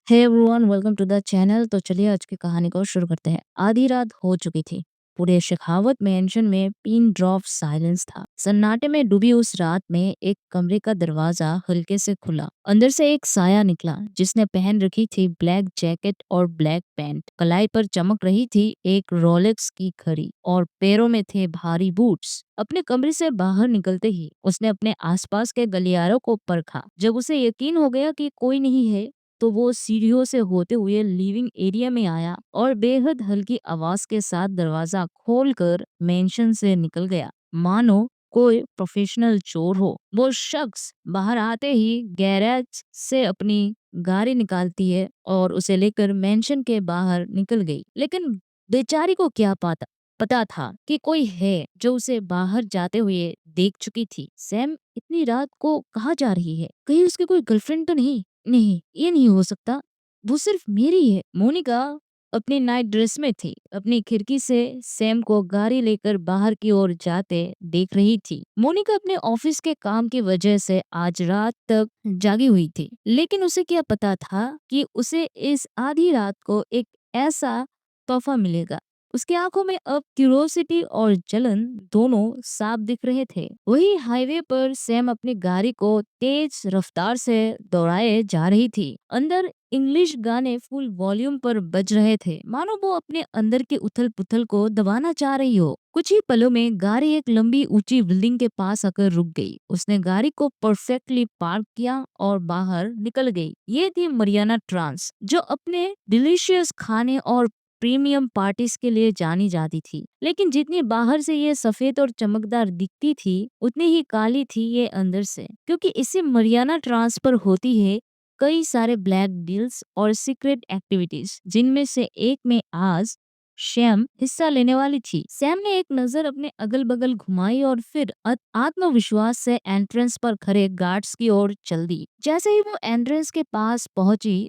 Hey everyone, welcome to the channel. तो चलिए आज की कहानी को शुरू करते हैं। आधी रात हो चुकी थी। पूरे शेखावत मैंशन में पिन ड्रॉप साइलेंस था। सन्नाटे में डूबी उस रात में एक कमरे का दरवाजा हल्के से खुला। अंदर से एक साया निकला जिसने पहन रखी थी ब्लैक जैकेट और ब्लैक पैंट। कलाई पर चमक रही थी एक रोलेक्स की घड़ी और पैरों में थे भारी बूट्स। अपने कमरे से बाहर निकलते ही उसने अपने आसपास के गलियारों को परखा। जब उसे यकीन हो गया कि कोई नहीं है तो वो सीढ़ियों से होते हुए लिविंग एरिया में आया और बेहद हल्की आवाज के साथ दरवाजा खोलकर मेंशन से निकल गया, मानो कोई प्रोफेशनल चोर हो। वो शख्स बाहर आते ही गैरेज से अपनी गाड़ी निकालती है और उसे लेकर मेंशन के बाहर निकल गई। लेकिन बेचारी को क्या पता पता था कि कोई है जो उसे बाहर जाते हुए देख चुकी थी। सैम इतनी रात को कहाँ जा रही है? कहीं उसकी कोई गर्लफ्रेंड तो नहीं? नहीं, ये नहीं हो सकता। वो सिर्फ मेरी है। मोनिका अपनी नाइट ड्रेस में थी। अपनी खिड़की से सैम को गाड़ी लेकर बाहर की ओर जाते देख रही थी। मोनिका अपने ऑफिस के काम की वजह से आज रात तक जागी हुई थी। लेकिन उसे क्या पता था कि उसे इस आधी रात को एक ऐसा तोहफा मिलेगा। उसकी आंखों में अब क्यूरोसिटी और जलन दोनों साफ दिख रहे थे। वही हाईवे पर सैम अपनी गाड़ी को तेज रफ्तार से दौड़ाए जा रही थी। अंदर इंग्लिश गाने फुल वॉल्यूम पर बज रहे थे, मानो वो अपने अंदर के उथल पुथल को दबाना चाह रही हो। कुछ ही पलों में गाड़ी एक लंबी ऊंची बिल्डिंग के पास आकर रुक गई। उसने गाड़ी को परफेक्टली पार्क किया और बाहर निकल गई। ये थी मरियाना ट्रांस, जो अपने डिलीशियस खाने और प्रीमियम पार्टीज के लिए जानी जाती थी। लेकिन जितनी बाहर से ये सफेद और चमकदार दिखती थी, उतनी ही काली थी ये अंदर से, क्योंकि इसी मरियाना ट्रांस पर होती है कई सारे ब्लैक डील्स और सीक्रेट एक्टिविटीज, जिनमें से एक में आज शैम हिस्सा लेने वाली थी। सैम ने एक नजर अपने अगल बगल घुमाई और फिर आत्मविश्वास से एंट्रेंस पर खड़े गार्ड्स की ओर चल दी। जैसे ही वो एंट्रेंस के पास पहुंची,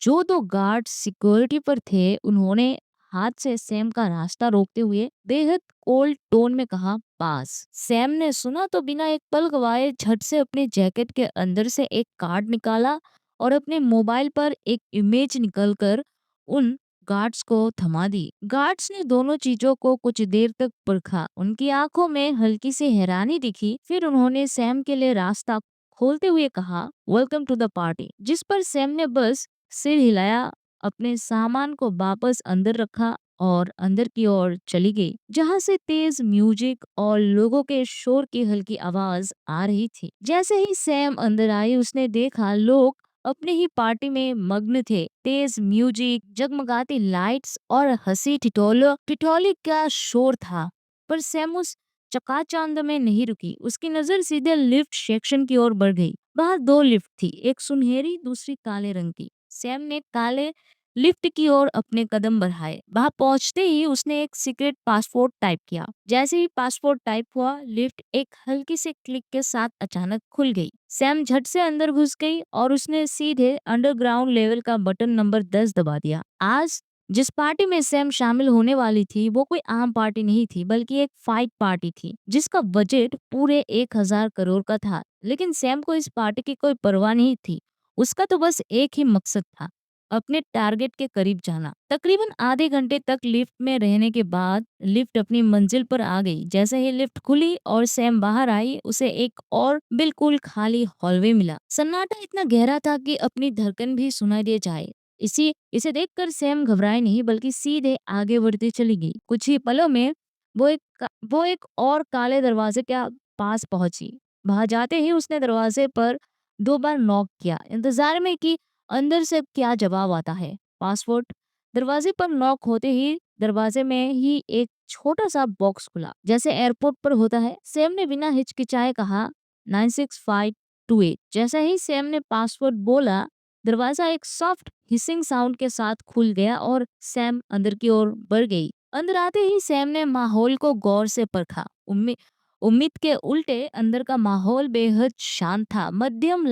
जो दो गार्ड सिक्योरिटी पर थे, उन्होंने हाथ से सैम का रास्ता रोकते हुए बेहद कोल्ड टोन में कहा, पास। सैम ने सुना तो बिना एक पल गवाए झट से अपने जैकेट के अंदर से एक कार्ड निकाला और अपने मोबाइल पर एक इमेज निकलकर उन गार्ड्स को थमा दी। गार्ड्स ने दोनों चीजों को कुछ देर तक परखा। उनकी आंखों में हल्की सी हैरानी दिखी। फिर उन्होंने सैम के लिए रास्ता खोलते हुए कहा, वेलकम टू द पार्टी। जिस पर सैम ने बस सिर हिलाया, अपने सामान को वापस अंदर रखा और अंदर की ओर चली गई, जहां से तेज म्यूजिक और लोगों के शोर की हल्की आवाज आ रही थी। जैसे ही सैम अंदर आई, उसने देखा लोग अपने ही पार्टी में मग्न थे। तेज म्यूजिक, जगमगाती लाइट्स और हंसी ठिठोली का शोर था। पर सैम उस चकाचौंध में नहीं रुकी। उसकी नजर सीधे लिफ्ट सेक्शन की ओर बढ़ गई। बाहर दो लिफ्ट थी, एक सुनहरी, दूसरी काले रंग की। सैम ने काले लिफ्ट की ओर अपने कदम बढ़ाए। वहां पहुंचते ही उसने एक सीक्रेट पासपोर्ट टाइप किया। जैसे ही पासपोर्ट टाइप हुआ, लिफ्ट एक हल्की से क्लिक के साथ अचानक खुल गई। सैम झट से अंदर घुस गई और उसने सीधे अंडरग्राउंड लेवल का बटन नंबर 10 दबा दिया। आज जिस पार्टी में सैम शामिल होने वाली थी, वो कोई आम पार्टी नहीं थी, बल्कि एक फाइट पार्टी थी, जिसका बजट पूरे 1,000 करोड़ का था। लेकिन सैम को इस पार्टी की कोई परवाह नहीं थी। उसका तो बस एक ही मकसद था, अपने टारगेट के करीब जाना। तकरीबन आधे घंटे तक लिफ्ट में रहने के बाद लिफ्ट अपनी मंजिल पर आ गई। जैसे ही लिफ्ट खुली और सैम बाहर आई, उसे एक और बिल्कुल खाली हॉलवे मिला। सन्नाटा इतना गहरा था कि अपनी धड़कन भी सुनाई दे जाए। इसे देखकर सैम घबराई नहीं, बल्कि सीधे आगे बढ़ती चली गई। कुछ ही पलों में वो एक और काले दरवाजे के पास पहुंची। वहां जाते ही उसने दरवाजे पर 2 बार नॉक किया, इंतजार में कि अंदर से क्या जवाब आता है। पासपोर्ट दरवाजे पर नॉक होते ही दरवाजे में ही एक छोटा सा बॉक्स खुला, जैसे एयरपोर्ट पर होता है। सैम ने बिना हिचकिचाए कहा, 96528। जैसे ही सैम ने पासवर्ड बोला, दरवाजा एक सॉफ्ट हिसिंग साउंड के साथ खुल गया और सैम अंदर की ओर बढ़ गई। अंदर आते ही सैम ने माहौल को गौर से परखा। उम्मीद के उल्टे अंदर का माहौल बेहद शांत था। मध्यम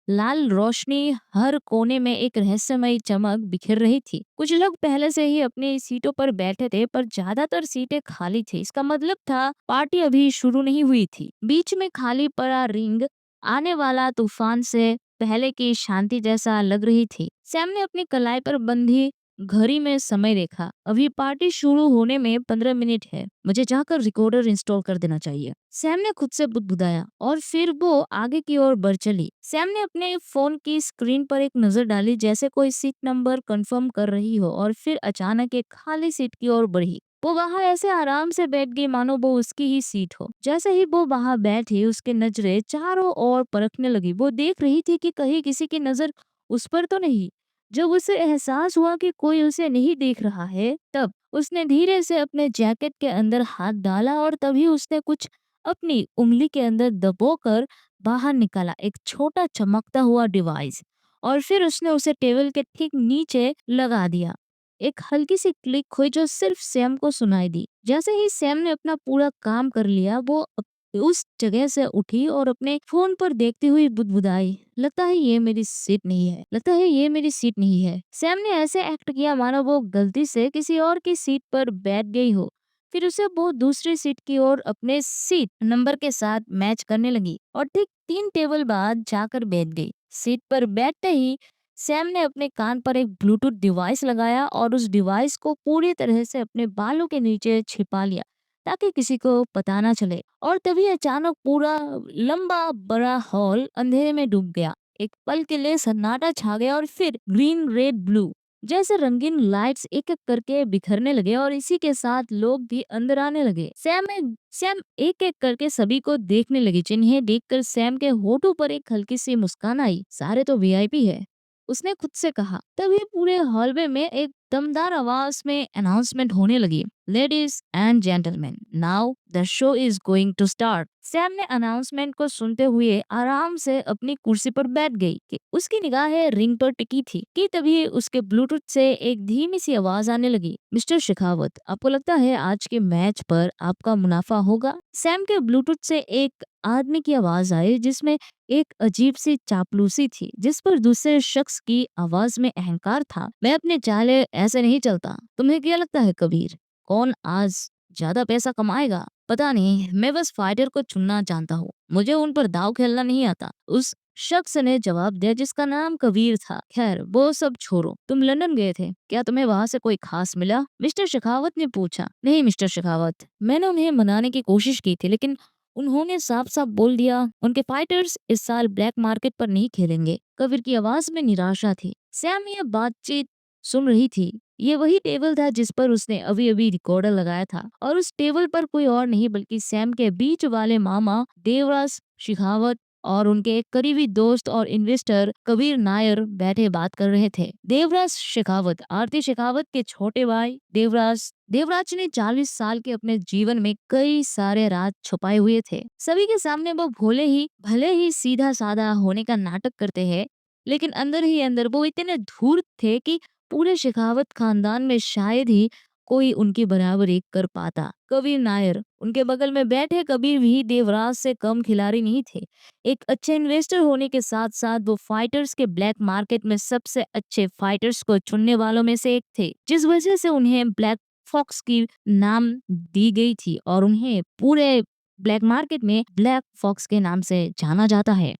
लाल रोशनी हर कोने में एक रहस्यमयी चमक बिखर रही थी। कुछ लोग पहले से ही अपनी सीटों पर बैठे थे, पर ज्यादातर सीटें खाली थी। इसका मतलब था पार्टी अभी शुरू नहीं हुई थी। बीच में खाली पड़ा रिंग आने वाला तूफान से पहले की शांति जैसा लग रही थी। सैम ने अपनी कलाई पर बंधी घड़ी में समय देखा। अभी पार्टी शुरू होने में 15 मिनट है। मुझे जाकर रिकॉर्डर इंस्टॉल कर देना चाहिए। सैम ने खुद से बुदबुदाया और फिर वो आगे की ओर बढ़ चली। सैम ने अपने फोन की स्क्रीन पर एक नजर डाली, जैसे कोई सीट नंबर कंफर्म कर रही हो, और फिर अचानक एक खाली सीट की ओर बढ़ी। वो वहां ऐसे आराम से बैठ गई मानो वो उसकी ही सीट हो। जैसे ही वो वहां बैठी, उसकी नजरें चारों ओर परखने लगी। वो देख रही थी कि कहीं किसी की नजर उस पर तो नहीं। जब उसे एहसास हुआ कि कोई उसे नहीं देख रहा है, तब उसने धीरे से अपने जैकेट के अंदर हाथ डाला और तभी उसने कुछ अपनी उंगली के अंदर दबोकर बाहर निकाला, एक छोटा चमकता हुआ डिवाइस। और फिर उसने उसे टेबल के ठीक नीचे लगा दिया। एक हल्की सी क्लिक हुई जो सिर्फ सैम को सुनाई दी। जैसे ही सैम ने अपना पूरा काम कर लिया, वो उस जगह से उठी और अपने फोन पर देखती हुई बुदबुदाई, लगता है ये मेरी सीट नहीं है, लगता है ये मेरी सीट नहीं है। सैम ने ऐसे एक्ट किया मानो वो गलती से किसी और की सीट पर बैठ गई हो। फिर उसे वो दूसरी सीट की ओर अपने सीट नंबर के साथ मैच करने लगी और ठीक 3 टेबल बाद जाकर बैठ गई। सीट पर बैठते ही सैम ने अपने कान पर एक ब्लूटूथ डिवाइस लगाया और उस डिवाइस को पूरी तरह से अपने बालों के नीचे छिपा लिया, ताकि किसी को पता ना चले। और तभी अचानक पूरा लंबा बड़ा हॉल अंधेरे में डूब गया। एक पल के लिए सन्नाटा छा गया और फिर ग्रीन, रेड, ब्लू जैसे रंगीन लाइट्स एक एक करके बिखरने लगे और इसी के साथ लोग भी अंदर आने लगे। सैम एक एक करके सभी को देखने लगी, जिन्हें देखकर सैम के होठों पर एक हल्की सी मुस्कान आई। सारे तो वीआईपी है, उसने खुद से कहा। तभी पूरे हॉलवे में एक दमदार आवाज में अनाउंसमेंट होने लगी, ladies and gentleman, now the show is going to start. Sam ने अनाउंसमेंट को सुनते हुए आराम से अपनी कुर्सी पर बैठ गई कि उसकी निगाहें रिंग पर टिकी थी कि तभी उसके ब्लूटूथ से एक धीमी सी आवाज आने लगी, मिस्टर शेखावत, आपको लगता है आज के मैच पर आपका मुनाफा होगा? सैम के ब्लूटूथ से एक आदमी की आवाज आई, जिसमें एक अजीब सी चापलूसी थी, जिस पर दूसरे शख्स की आवाज में अहंकार था। मैं अपने चाले ऐसे नहीं चलता। तुम्हें क्या लगता है कबीर, कौन आज ज्यादा पैसा कमाएगा? पता नहीं, मैं बस फाइटर को चुनना जानता हूँ, मुझे उन पर दाव खेलना नहीं आता। उस शख्स ने जवाब दिया, जिसका नाम कबीर था। खैर वो सब छोड़ो, तुम लंदन गए थे, क्या तुम्हें वहाँ से कोई खास मिला? मिस्टर शेखावत ने पूछा। नहीं मिस्टर शेखावत, मैंने उन्हें मनाने की कोशिश की थी, लेकिन उन्होंने साफ साफ बोल दिया उनके फाइटर्स इस साल ब्लैक मार्केट पर नहीं खेलेंगे। कबीर की आवाज में निराशा थी। सैम ये बातचीत सुन रही थी। ये वही टेबल था जिस पर उसने अभी अभी रिकॉर्डर लगाया था, और उस टेबल पर कोई और नहीं बल्कि सैम के बीच वाले मामा देवराज शेखावत और उनके एक करीबी दोस्त और इन्वेस्टर कबीर नायर बैठे बात कर रहे थे। देवराज शेखावत आरती शेखावत के छोटे भाई। देवराज ने 40 साल के अपने जीवन में कई सारे राज छुपाए हुए थे। सभी के सामने वो भले ही सीधा साधा होने का नाटक करते हैं, लेकिन अंदर ही अंदर वो इतने धूर्त थे कि पूरे शेखावत खानदान में शायद ही कोई उनकी बराबरी कर पाता। कबीर नायर, उनके बगल में बैठे कबीर भी देवराज से कम खिलाड़ी नहीं थे। एक अच्छे इन्वेस्टर होने के साथ साथ वो फाइटर्स के ब्लैक मार्केट में सबसे अच्छे फाइटर्स को चुनने वालों में से एक थे, जिस वजह से उन्हें ब्लैक फॉक्स की नाम दी गई थी और उन्हें पूरे ब्लैक मार्केट में ब्लैक फॉक्स के नाम से जाना जाता है।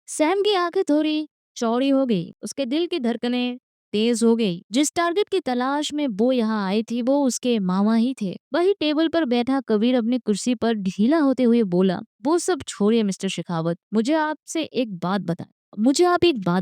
सैम की आंखें थोड़ी चौड़ी हो गई, उसके दिल की धड़कनें तेज हो गई। जिस टारगेट की तलाश में वो यहाँ आई थी, वो उसके मामा ही थे। वही टेबल पर बैठा कबीर अपनी कुर्सी पर ढीला होते हुए बोला, वो सब छोड़िए मिस्टर शेखावत, मुझे आप एक बात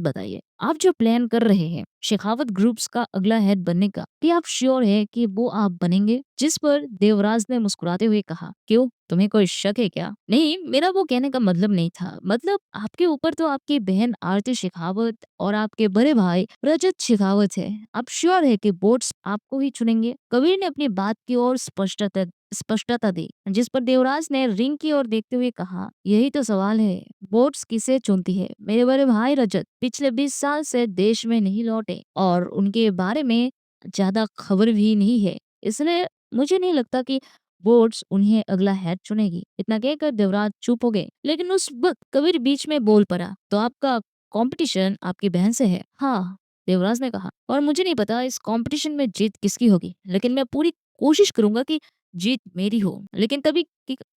बताइए, आप जो प्लान कर रहे हैं शेखावत ग्रुप्स का अगला हेड बनने का, क्या आप श्योर है कि वो आप बनेंगे? जिस पर देवराज ने मुस्कुराते हुए कहा, क्यों, तुम्हें कोई शक है क्या? नहीं, मेरा वो कहने का मतलब नहीं था। मतलब आपके ऊपर तो आपकी बहन आरती शेखावत और आपके बड़े भाई रजत शेखावत है। आप श्योर है कि बोर्ड्स आपको ही चुनेंगे? कबीर ने अपनी बात की ओर स्पष्टता दी, जिस पर देवराज ने रिंग की ओर देखते हुए कहा, यही तो सवाल है, बोर्ड्स किसे चुनती है? मेरे बड़े भाई रजत पिछले 20 साल से देश में नहीं लौटे और उनके बारे में ज्यादा खबर भी नहीं है, इसलिए मुझे नहीं लगता कि बोर्ड्स उन्हें अगला हेड चुनेगी। इतना कहकर देवराज चुप हो गए, लेकिन उस वक्त कबीर बीच में बोल पड़ा, तो आपका कंपटीशन आपकी बहन से है? हाँ, देवराज ने कहा, और मुझे नहीं पता इस कंपटीशन में जीत किसकी होगी, लेकिन मैं पूरी कोशिश करूंगा कि जीत मेरी हो। लेकिन तभी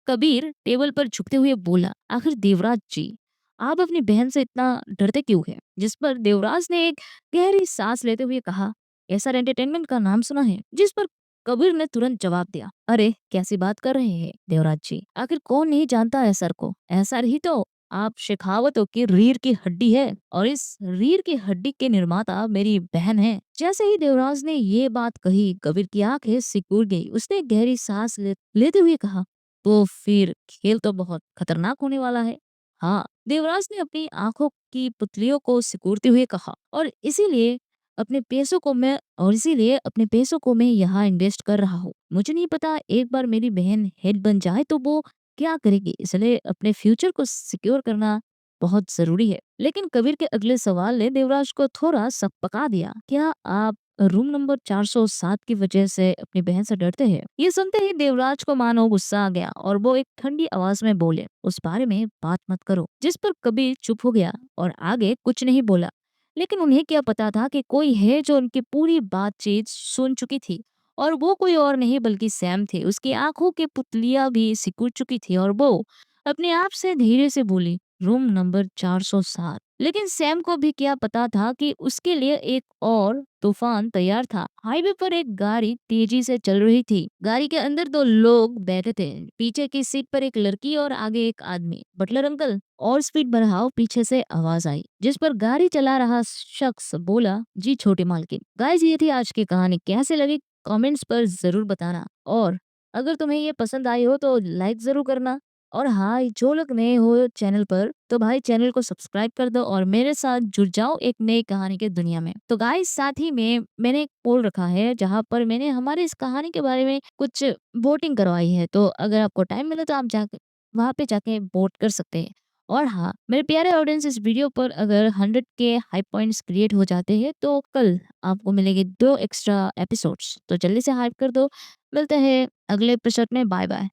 कबीर टेबल पर झुकते हुए बोला, आखिर देवराज जी, आप अपनी बहन से इतना डरते क्यों हैं? जिस पर देवराज ने एक गहरी सांस लेते हुए कहा, ऐसा एंटरटेनमेंट का नाम सुना है? जिस पर कबीर ने तुरंत जवाब दिया, अरे कैसी बात कर रहे हैं देवराज जी, आखिर कौन नहीं जानता है सर को? ऐसा ही तो आप शेखावतों की रीढ़ की हड्डी है और इस रीढ़ की हड्डी के निर्माता मेरी बहन है। जैसे ही देवराज ने ये बात कही, कबीर की आंखें सिकुड़ गई। उसने गहरी सांस लेते हुए कहा, तो फिर खेल तो बहुत खतरनाक होने वाला है। हाँ, देवराज ने अपनी आंखों की पुतलियों को सिकुड़ते हुए कहा, और इसीलिए अपने पैसों को मैं यहाँ इन्वेस्ट कर रहा हूँ। मुझे नहीं पता एक बार मेरी बहन हेड बन जाए तो वो क्या करेगी, इसलिए अपने फ्यूचर को सिक्योर करना बहुत जरूरी है। लेकिन कबीर के अगले सवाल ने देवराज को थोड़ा सकपका दिया। क्या आप रूम नंबर 407 की वजह से अपनी बहन से डरते हैं? ये सुनते ही देवराज को मानो गुस्सा आ गया और वो एक ठंडी आवाज में बोले, उस बारे में बात मत करो। जिस पर कबीर चुप हो गया और आगे कुछ नहीं बोला। लेकिन उन्हें क्या पता था कि कोई है जो उनकी पूरी बातचीत सुन चुकी थी, और वो कोई और नहीं बल्कि सैम थे। उसकी आंखों की पुतलियां भी सिकुड़ चुकी थी और वो अपने आप से धीरे से बोली, रूम नंबर 407। लेकिन सैम को भी क्या पता था कि उसके लिए एक और तूफान तैयार था। हाईवे पर एक गाड़ी तेजी से चल रही थी। गाड़ी के अंदर दो लोग बैठे थे, पीछे की सीट पर एक लड़की और आगे एक आदमी। बटलर अंकल, और स्पीड बढ़ाओ, पीछे से आवाज आई। जिस पर गाड़ी चला रहा शख्स बोला, जी छोटी मालकिन। गाइस, ये थी आज की कहानी। कैसे लगी कमेंट्स पर जरूर बताना, और अगर तुम्हें ये पसंद आई हो तो लाइक जरूर करना। और हाँ, जो लोग नए हो चैनल पर तो भाई चैनल को सब्सक्राइब कर दो और मेरे साथ जुड़ जाओ एक नई कहानी के दुनिया में। तो गाइस, साथ ही में मैंने एक पोल रखा है जहाँ पर मैंने हमारी इस कहानी के बारे में कुछ वोटिंग करवाई है। तो अगर आपको टाइम मिले तो आप जाकर वहाँ पे जाके वोट कर सकते हैं। और हाँ, मेरे प्यारे ऑडियंस, इस वीडियो पर अगर 100 के हाई पॉइंट्स क्रिएट हो जाते हैं तो कल आपको मिलेंगे 2 एक्स्ट्रा एपिसोड्स। तो जल्दी से हाइप कर दो। मिलते हैं अगले एपिसोड में। Bye bye.